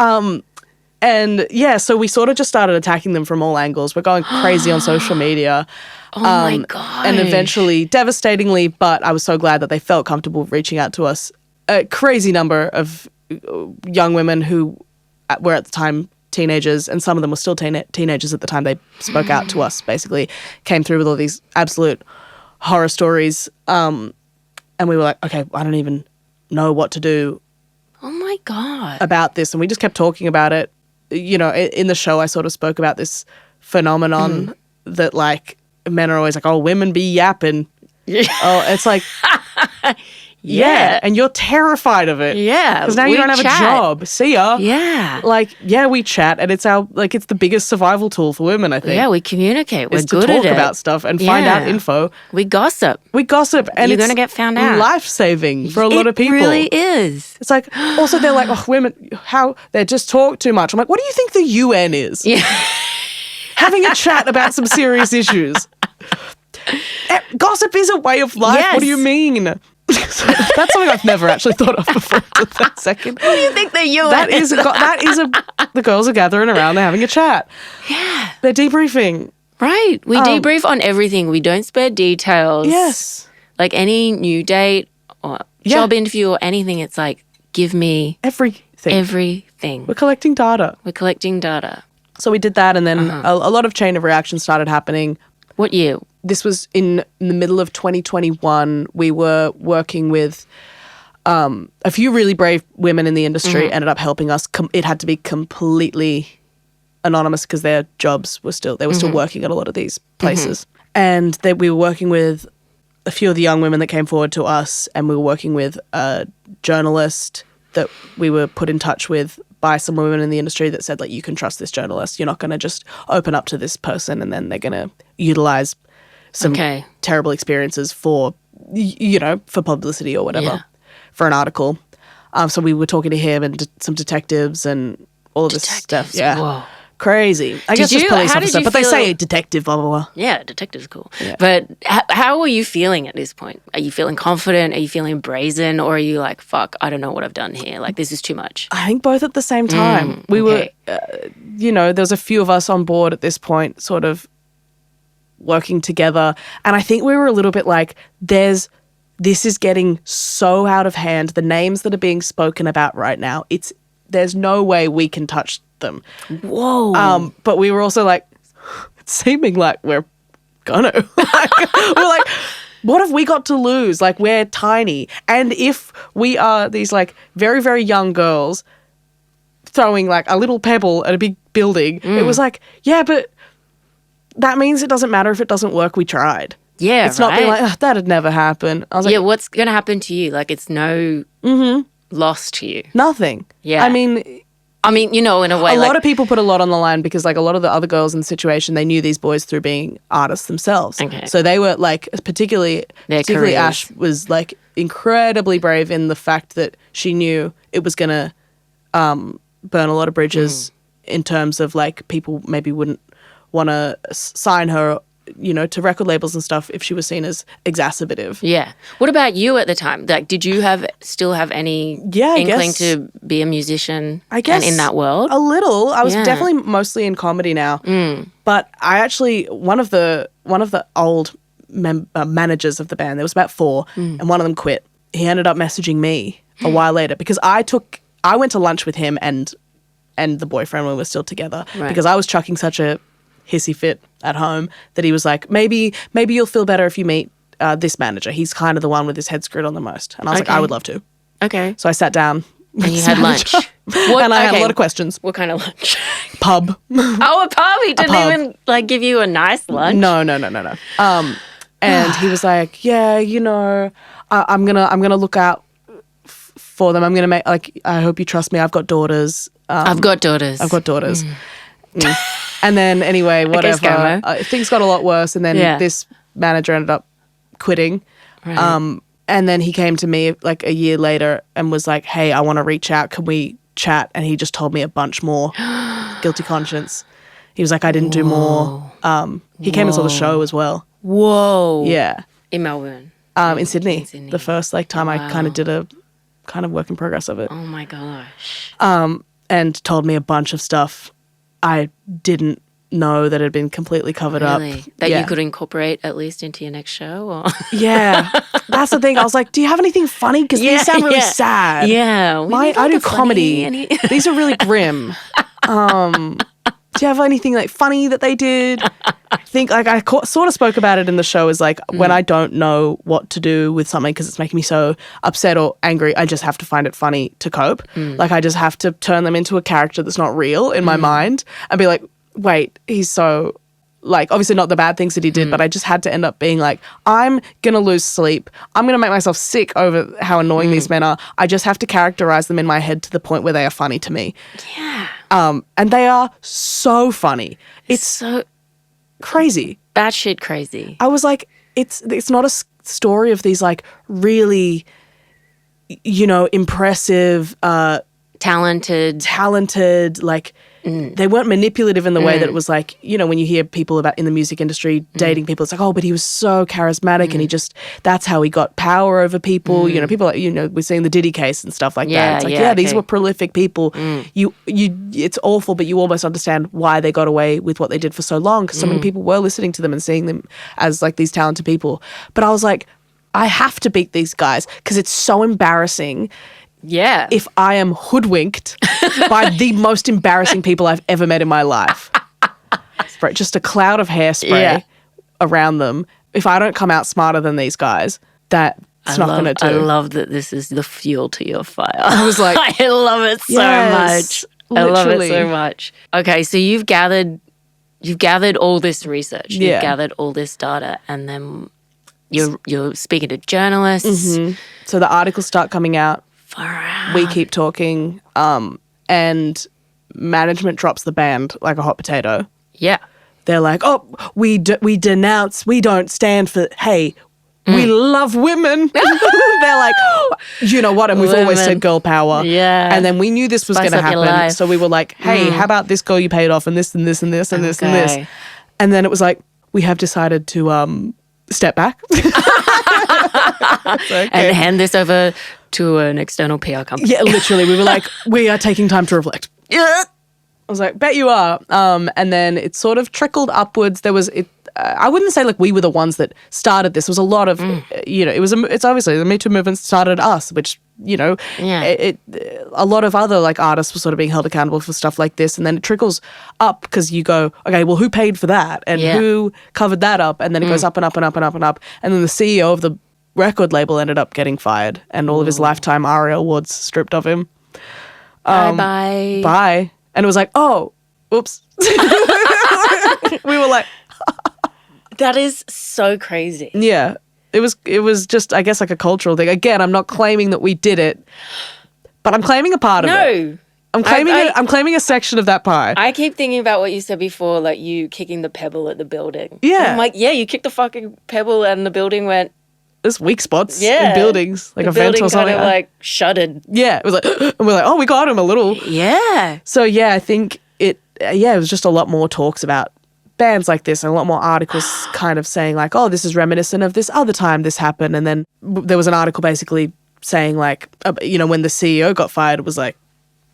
And so we sort of just started attacking them from all angles. We're going crazy on social media. Oh my God. And eventually, devastatingly, but I was so glad that they felt comfortable reaching out to us. A crazy number of young women who were at the time teenagers, and some of them were still teenagers at the time they spoke out to us, basically, came through with all these absolute horror stories. And we were like, okay, I don't even know what to do. Oh my God. About this. And we just kept talking about it. In the show, I sort of spoke about this phenomenon that, like, men are always like, oh, women be yapping. Oh, it's like, and you're terrified of it. Yeah. Because now you don't have a job. See ya. Yeah. Like, we chat, and it's it's the biggest survival tool for women, I think. Yeah, we communicate. We're good to talk at it. about stuff and find out info. We gossip. And you're going to get found out. Life-saving for a lot of people. It really is. It's like, also they're like, oh, women, they just talk too much. I'm like, what do you think the UN is? Yeah. Having a chat about some serious issues. Gossip is a way of life. Yes. What do you mean? That's something I've never actually thought of before that second. What do you think the UN That is the girls are gathering around, they're having a chat. Yeah. They're debriefing. Right. We debrief on everything. We don't spare details. Yes. Like any new date or job interview or anything, it's like, give me everything. We're collecting data. So we did that, and then a lot of chain of reaction started happening. What year? This was in the middle of 2021. We were working with a few really brave women in the industry, ended up helping us. It had to be completely anonymous because their jobs were still working at a lot of these places. And we were working with a few of the young women that came forward to us, and we were working with a journalist that we were put in touch with by some women in the industry that said, like, you can trust this journalist. You're not going to just open up to this person and then they're going to utilize some terrible experiences for, for publicity or whatever, for an article. So we were talking to him and some detectives and all of this stuff. Yeah. Whoa. Crazy. I guess just police officer, but they say detective, blah, blah, blah. Yeah, detective's cool. Yeah. But how are you feeling at this point? Are you feeling confident? Are you feeling brazen? Or are you like, fuck, I don't know what I've done here. Like, this is too much. I think both at the same time. We were, there was a few of us on board at this point sort of working together. And I think we were a little bit like, this is getting so out of hand. The names that are being spoken about right now, there's no way we can touch them. Whoa. But we were also like, it's seeming like we're gonna. We're like, what have we got to lose? Like, we're tiny. And if we are these like very, very young girls throwing like a little pebble at a big building, it was like, yeah, but that means it doesn't matter if it doesn't work. We tried. Yeah, it's not being like, that'd never happen. I was like, what's going to happen to you? Like, it's no loss to you. Nothing. Yeah. I mean, in a way, a lot of people put a lot on the line because, like, a lot of the other girls in the situation, they knew these boys through being artists themselves. Okay. So they were like, particularly Ash was like incredibly brave in the fact that she knew it was going to burn a lot of bridges in terms of like people maybe wouldn't want to sign her, to record labels and stuff if she was seen as exacerbative. Yeah. What about you at the time? Like, did you still have any inkling to be a musician? I guess, and in that world? A little. I was definitely mostly in comedy now. But I actually, one of the old managers of the band, there was about 4, and one of them quit. He ended up messaging me a while later because I went to lunch with him and the boyfriend when we were still together because I was chucking such a hissy fit at home that he was like, maybe you'll feel better if you meet this manager. He's kind of the one with his head screwed on the most. And I was like, I would love to. Okay. So I sat down. And you had lunch. And I had a lot of questions. What kind of lunch? pub. Oh, a pub. He didn't even like give you a nice lunch. No. And he was like, yeah, I'm gonna look out for them. I'm gonna make I hope you trust me. I've got daughters. I've got daughters. And then anyway, whatever. Things got a lot worse, and then this manager ended up quitting. Right. And then he came to me like a year later and was like, hey, I want to reach out. Can we chat? And he just told me a bunch more. Guilty conscience. He was like, I didn't do more. He came and saw the show as well. Whoa. Yeah. In Melbourne. In Sydney. The first time I kind of did a kind of work in progress of it. Oh my gosh. And told me a bunch of stuff I didn't know that had been completely covered up. That you could incorporate at least into your next show? Or? Yeah. That's the thing. I was like, do you have anything funny? Because these sound really sad. Yeah. I do comedy. These are really grim. Do you have anything like funny that they did? I think I sort of spoke about it in the show as like when I don't know what to do with something because it's making me so upset or angry, I just have to find it funny to cope. Like I just have to turn them into a character that's not real in my mind and be like, wait, he's so like obviously not the bad things that he did, but I just had to end up being like, I'm going to lose sleep. I'm going to make myself sick over how annoying these men are. I just have to characterize them in my head to the point where they are funny to me. Yeah. And they are so funny. It's so crazy. Batshit crazy. I was like, it's not a story of these like really, impressive, talented, like they weren't manipulative in the way that it was like, when you hear people about in the music industry dating people, it's like, oh, but he was so charismatic and that's how he got power over people. People like, we're seeing the Diddy case and stuff like that. It's like, these were prolific people. It's awful, but you almost understand why they got away with what they did for so long because so many people were listening to them and seeing them as like these talented people. But I was like, I have to beat these guys because it's so embarrassing. Yeah. If I am hoodwinked by the most embarrassing people I've ever met in my life. Just a cloud of hairspray around them. If I don't come out smarter than these guys, that's not going to do. I love that this is the fuel to your fire. I was like, I love it so much. Literally. I love it so much. Okay, so you've gathered all this research. You've gathered all this data, and then you're speaking to journalists. So the articles start coming out. Far out. We keep talking, and management drops the band like a hot potato. Yeah. They're like, oh, we denounce, we don't stand for, hey, we love women. They're like, you know what? And we've always said girl power. Yeah. And then we knew this was going to happen. So we were like, hey, how about this girl you paid off and this and this and this and this and this. And then it was like, we have decided to step back. Okay. And hand this over to an external PR company. Yeah, literally. We were like, we are taking time to reflect. Yeah. I was like, bet you are. And then it sort of trickled upwards. There was, I wouldn't say like we were the ones that started this. There was a lot of, it's obviously the Me Too movement started us, which, a lot of other like artists were sort of being held accountable for stuff like this. And then it trickles up because you go, okay, well, who paid for that? And who covered that up? And then it goes up and up and up and up and up. And then the CEO of the record label ended up getting fired and all of his lifetime ARIA awards stripped of him. Bye. And it was like, oh, oops. We were like, that is so crazy. Yeah. It was just, I guess, like a cultural thing. Again, I'm not claiming that we did it, but I'm claiming a part of it. No. I'm claiming a section of that pie. I keep thinking about what you said before, like you kicking the pebble at the building. Yeah. And I'm like, yeah, you kicked the fucking pebble and the building went. There's weak spots in buildings, like a vent or something. Kind of like shuddered. Yeah, it was like, and we're like, oh, we got him a little. Yeah. So yeah, I think it was just a lot more talks about bands like this and a lot more articles kind of saying like, oh, this is reminiscent of this other time this happened. And then there was an article basically saying like, when the CEO got fired, it was like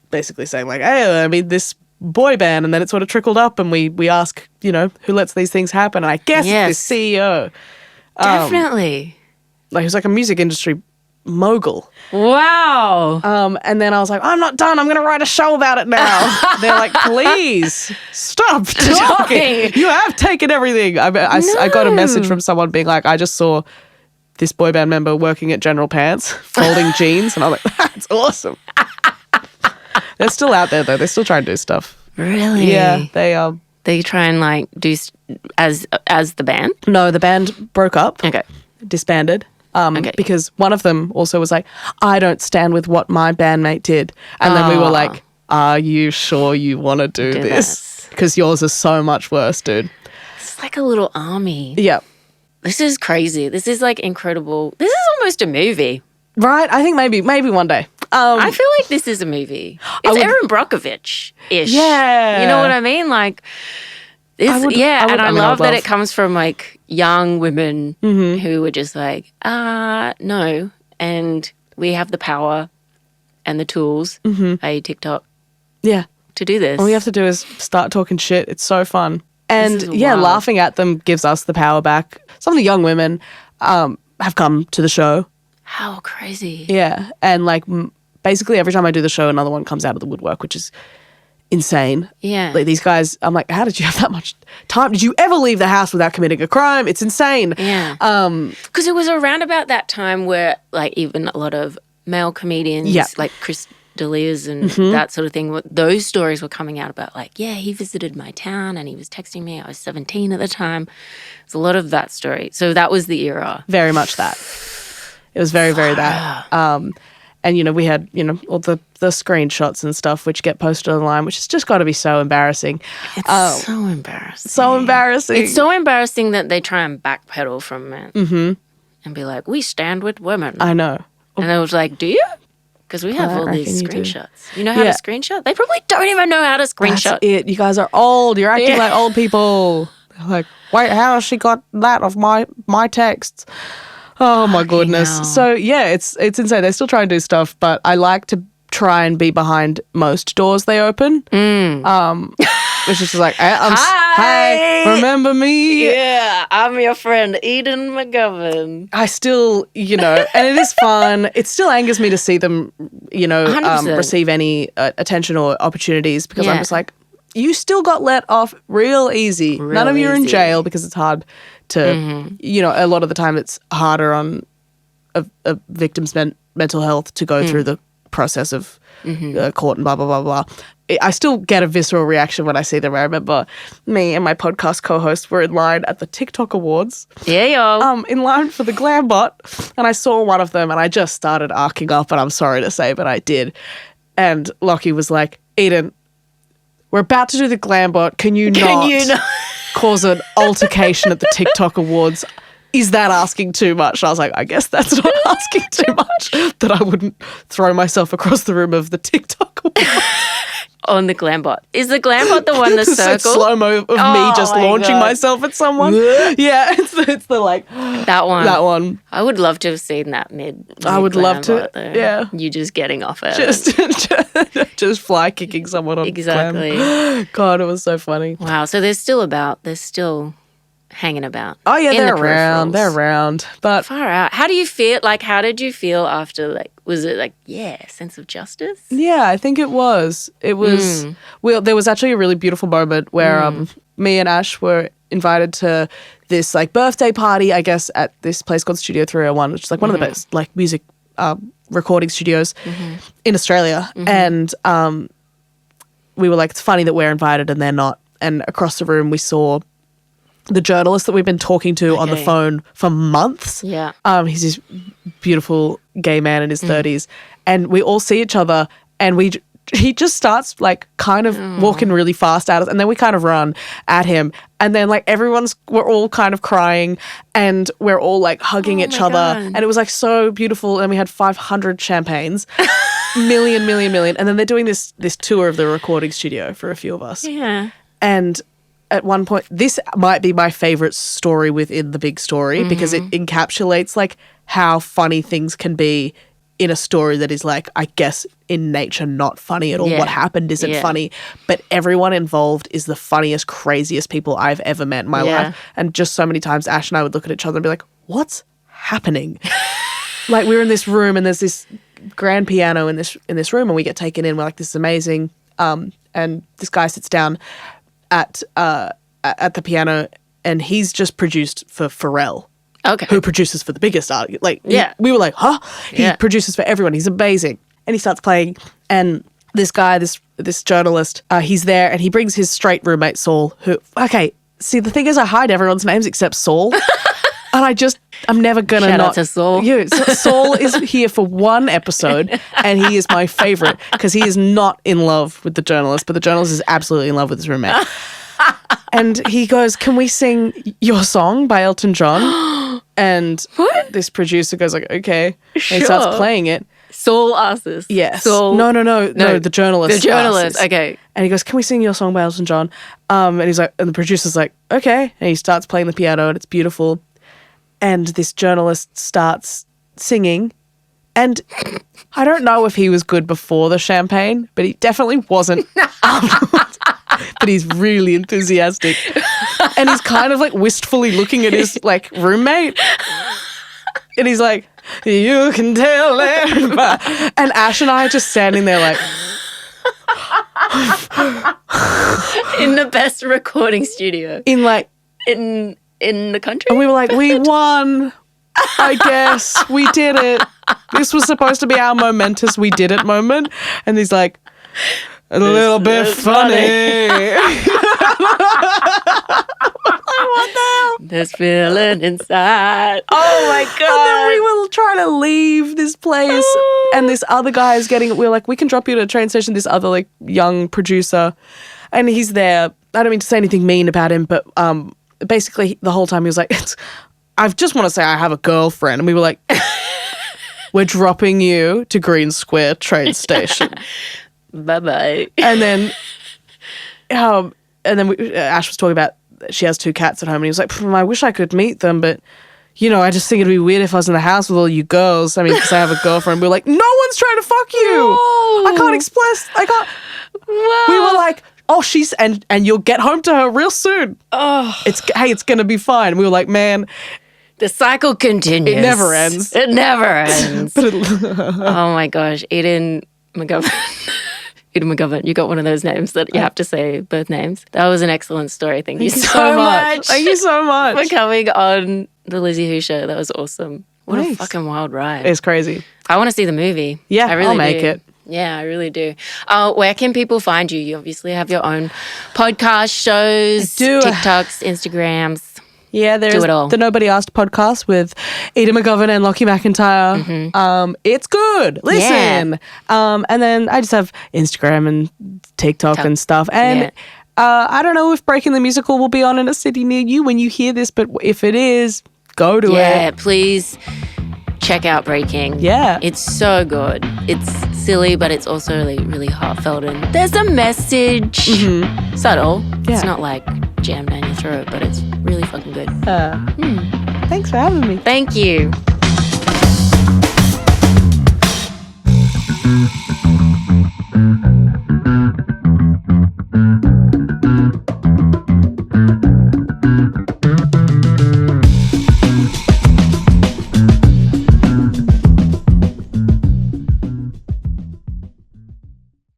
basically saying like, hey, I mean, this boy band, and then it sort of trickled up and we ask, who lets these things happen? And I guess it's the CEO. Definitely. Like he was like a music industry mogul. Wow. And then I was like, I'm not done. I'm going to write a show about it now. They're like, please stop talking. You have taken everything. I got a message from someone being like, I just saw this boy band member working at General Pants, folding jeans. And I was like, that's awesome. They're still out there though. They still try and do stuff. Really? Yeah, They try and like do as the band? No, the band broke up. Okay. Disbanded. Okay. Because one of them also was like, I don't stand with what my bandmate did. And then we were like, are you sure you want to do this? Because yours is so much worse, dude. It's like a little army. Yeah. This is crazy. This is like incredible. This is almost a movie. Right? I think maybe one day. I feel like this is a movie. It's Erin Brockovich-ish. Yeah. You know what I mean? Like, I love that it comes from like young women who were just like, no. And we have the power and the tools, TikTok, to do this. All we have to do is start talking shit. It's so fun. And laughing at them gives us the power back. Some of the young women have come to the show. How crazy. Yeah. And like basically every time I do the show, another one comes out of the woodwork, which is insane. Yeah. Like these guys, I'm like, how did you have that much time? Did you ever leave the house without committing a crime? It's insane. Yeah. Because it was around about that time where like even a lot of male comedians, like Chris D'Elia's and that sort of thing, those stories were coming out about like, yeah, he visited my town and he was texting me. I was 17 at the time. There's a lot of that story. So that was the era. Very much that. It was very, very that. And, you know, we had, you know, all the screenshots and stuff which get posted online, which has just got to be so embarrassing. It's so embarrassing. So embarrassing. It's so embarrassing that they try and backpedal from it and be like, we stand with women. I know. And I was like, do you? Because we have all these screenshots. You know how to screenshot? They probably don't even know how to screenshot. That's it. You guys are old. You're acting like old people. They're like, wait, how has she got that of my texts? Oh my goodness. Hell. So yeah, it's insane. They still try and do stuff, but I like to try and be behind most doors they open. Which is just like, hi, remember me? Yeah, I'm your friend, Edan Mcgovern. I still, you know, and it is fun. It still angers me to see them, you know, receive any attention or opportunities because I'm just like, you still got let off real easy. None of you are in jail because it's hard to, you know, a lot of the time it's harder on a victim's mental health to go through the process of court and blah, blah, blah, blah. I still get a visceral reaction when I see them. I remember me and my podcast co-host were in line at the TikTok Awards. Yeah, yo. In line for the glam bot. And I saw one of them and I just started arcing up, and I'm sorry to say, but I did. And Lockie was like, Edan, we're about to do the glam bot. Can you not cause an altercation at the TikTok Awards? Is that asking too much? I was like, I guess that's not asking too much, that I wouldn't throw myself across the room of the TikTok Awards. On the glam bot. Is the glam bot the one the circle? It's slow-mo of me just launching myself at someone. Yeah, it's the like... That one. That one. I would love to have seen that mid I would love to, yeah. You just getting off it. Just fly kicking someone on exactly. Glam. God, it was so funny. Wow, so they're still hanging about. Oh yeah, they're around. But far out. How do you feel? Like, how did you feel after? Like, was it like, sense of justice? Yeah, I think it was. It was. Well, there was actually a really beautiful moment where me and Ash were invited to this like birthday party, I guess, at this place called Studio 301, which is like one of the best like music recording studios in Australia. And we were like, it's funny that we're invited and they're not. And across the room, we saw the journalist that we've been talking to on the phone for months. Yeah. He's this beautiful gay man in his 30s. And we all see each other and he just starts like kind of walking really fast at us, and then we kind of run at him. And then like we're all kind of crying and we're all like hugging each other. God. And it was like so beautiful. And we had 500 champagnes. million. And then they're doing this tour of the recording studio for a few of us. Yeah. And at one point, this might be my favorite story within the big story because it encapsulates like how funny things can be in a story that is like, I guess, in nature not funny at all. What happened isn't funny, but everyone involved is the funniest, craziest people I've ever met in my life. And just so many times Ash and I would look at each other and be like, what's happening? Like we're in this room and there's this grand piano in this room and we get taken in. We're like, this is amazing. And this guy sits down at the piano, and he's just produced for Pharrell. Okay. Who produces for the biggest artist. Like, we were like, huh? He produces for everyone. He's amazing. And he starts playing, and this guy, this journalist, he's there and he brings his straight roommate, Saul, who, okay, see, the thing is I hide everyone's names except Saul. And I'm never going to not. Shout out to Saul. Yeah, Saul is here for one episode and he is my favorite because he is not in love with the journalist, but the journalist is absolutely in love with his roommate. And he goes, can we sing Your Song by Elton John? And this producer goes like, okay. And he starts playing it. Saul asks us. Yes. Saul. No, the journalist. The journalist, okay. And he goes, can we sing Your Song by Elton John? And he's like, and the producer's like, okay. And he starts playing the piano and it's beautiful. And this journalist starts singing. And I don't know if he was good before the champagne, but he definitely wasn't afterwards. But he's really enthusiastic. And he's kind of like wistfully looking at his like roommate. And he's like, you can tell everybody. And Ash and I are just standing there like. In the best recording studio. In like. In the country. And we were like, we won. I guess. We did it. This was supposed to be our momentous we did it moment. And he's like, a little bit funny. What the hell? This feeling inside. Oh my God. And then we were trying to leave this place. And this other guy is we were like, we can drop you to a train station. This other like young producer. And he's there. I don't mean to say anything mean about him, but basically the whole time he was like, I just want to say I have a girlfriend. And we were like, we're dropping you to Green Square train station. Bye-bye. And then Ash was talking about she has 2 cats at home. And he was like, I wish I could meet them, but, you know, I just think it'd be weird if I was in the house with all you girls. I mean, because I have a girlfriend. We were like, no one's trying to fuck you. No. I can't express. Whoa. We were like, oh, she's, and you'll get home to her real soon. Oh. It's going to be fine. We were like, man. The cycle continues. It never ends. It never ends. Oh my gosh. Edan Mcgovern. Edan Mcgovern. You got one of those names that you have to say both names. That was an excellent story. Thank you so much. Thank you so much. For coming on the Lizzy Hoo Show. That was awesome. What a fucking wild ride. It's crazy. I want to see the movie. Yeah, I really I'll make do. it. Yeah, I really do. Where can people find you? You obviously have your own podcast shows, TikToks, Instagrams. Yeah, there's the Nobody Asked podcast with Edan Mcgovern and Lockie McIntyre. Mm-hmm. It's good. Listen. Yeah. And then I just have Instagram and TikTok and stuff. And I don't know if Breaking the Musical will be on in a city near you when you hear this, but if it is, go to it. Yeah, please check out Breaking. Yeah. It's so good. It's silly, but it's also really, really heartfelt. And there's a message. Mm-hmm. Subtle. Yeah. It's not like jammed down your throat, but it's really fucking good. Thanks for having me. Thank you.